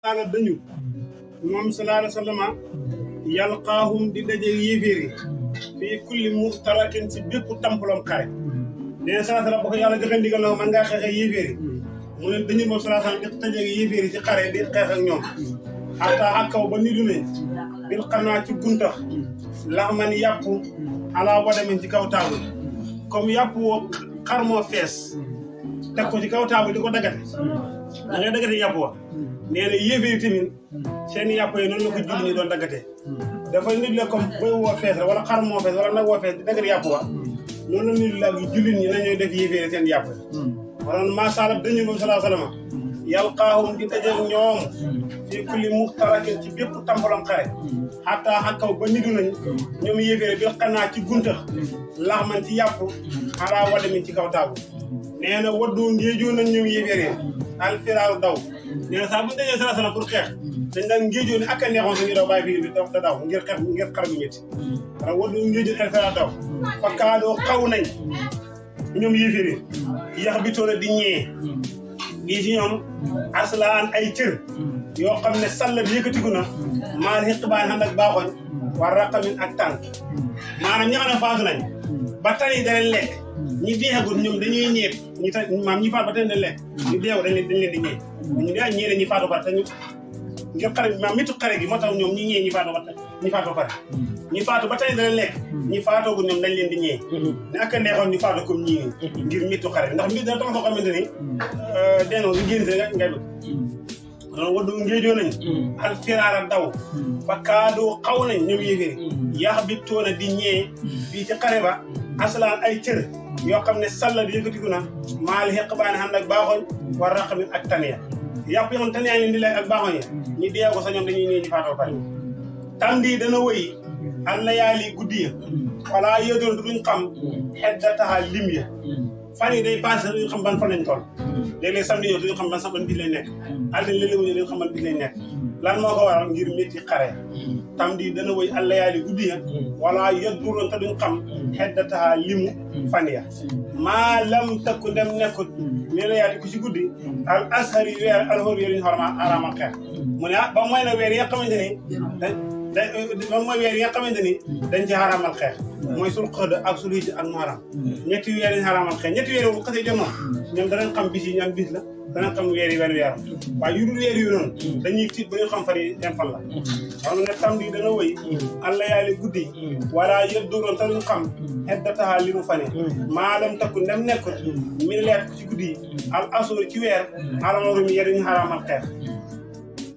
taala dañu moom sallallahu alayhi wa sallam yalqaahum di daje yéeféeri fii kulli muxtarakin si bépp tampalom xare nee sallallahu alayhi wa sallam boo ko yàlla joxe ndigal na man ngaa xeexee yéeféeri mu ne dañu moom sallallahu alayhi wa sallam di daje yéeféeri ci xare di xeex ak ñoom xataa ak kaw ba nidu ne bil xanaa ci guntax lax man yàpp ala wadamin ci kaw taabul comme yàpp woo xar moo fees teg ko ci kaw taabul di ko dagate da ngay dagate yàpp wa nee na yéeféeri tamit seen yàpp yi noonu la ko julli ñi doon daggatee dafa nit la comme bëy woo fees la wala xar moo fees wala nag woo fees di daggat yàpp wa noonu la nit la jullit ñi nañooy def yéeféeri seen yàpp wala maasala dañu moom sallallahu alayhi wa sallam yalqaahum di daje ñoom fii kulli muxtarakin ci bépp tampalam xare xataa xakkaw ba nidu nañ ñoom yéeféeri bi xanaa ci guntax lax man ci yàpp xalaa wadda min ci kaw taabu nee na waddu ngéejoo nañ ñoom yéeféeri alfiraaru daw nee na saa bu ñu dajee sallallahu alayhi wa sallam pour xeex dañ daan ngéejoo ne ak a neexoon suñu daw bàyyi fii bi da daw ngir xeex ngir xar bu ñetti wala waddu ngéejoo alfiraaru daw fa kaadoo xaw nañ ñoom yéeféeri yax bi toona di ñee gii ci ñoom aslaan ay cër yoo xam ne salla bi yëkkatiku na maal xiqbaan xam ak baaxoñ war raqamin ak tànk maanaam ñi xam ne faatu nañ ba tani yi da leen lekk ñi deexagul ñoom dañuy ñeet ñi ta maam ñi faatu ba tani dañ lekk ñu deexu dañ leen di ñee ñu daa ñee ñi faatu ba te ñu ngir xare maam mitu xare gi moo tax ñoom ñi ñee ñi faatu ba pare ñi faatu ba tey dana lekk ñi faatoogul ñoom dañ leen di ñee ne ak a neexoon ñu faatu comme ñii nii ngir mitu xare ndax mbir dana tax soo xamante ni deno lu génn ngay bëgg loolu waddu ngéejoo nañ al firaara daw fa kaadoo xaw nañ ñoom yéeféeri yax bi toona di ñee bii ci xare ba aslaan ay cër yoo xam ne salla di yëkkatiku na maali xeq baane xam nag baaxoñ war raqamin ak taniya yàpp yoo xam taniyaa leen di lekk ak baaxoñ yi ñi dee ko sa ñoom dañuy ñee ñi faatoo pare tàndi dana wëy al layaali guddi ya wala yéedoon duñ xam xedda taxa lim ya fan yi day passé duñ xam ban fan lañ toll léeg-léeg samedi ñëw duñ xam ban bis lay nekk altine léeg-léeg mu ñëw duñ xam ban bis lay nekk lan moo ko waral ngir métti xare tamdi dana wëy al layaali guddi ya wala yéedoon te duñ xam xedda taxa limu fan ya maa lam takku dem nekkut mi layaati ku ci guddi al ashari weer alxor weer ñu xorma araamal xeex mu ne ba mooy na weer yi nga xamante ni moom mooy weer yi nga xamante ni dañ ci xaraamal xeex mooy sul xëdd ak sul hijja ak muharram ñetti weer yi xaraamal xeex ñetti weer yi bu xasee jot moom ñoom danañ xam bis yi ñaan bis la danañ xam weer yi wenn weer waaye yu dul weer yu noonu dañuy tiit ba ñu xam fan yi yan fan la xam ne samedi dana wëy alla yaali guddi wala yëpp dóoroon te luñ xam xedda taxaa li mu fane maalam takku ndem nekkut mi leet ko ci guddi yi al asur ci weer alamoru mi yeri ñu xaraamal xeex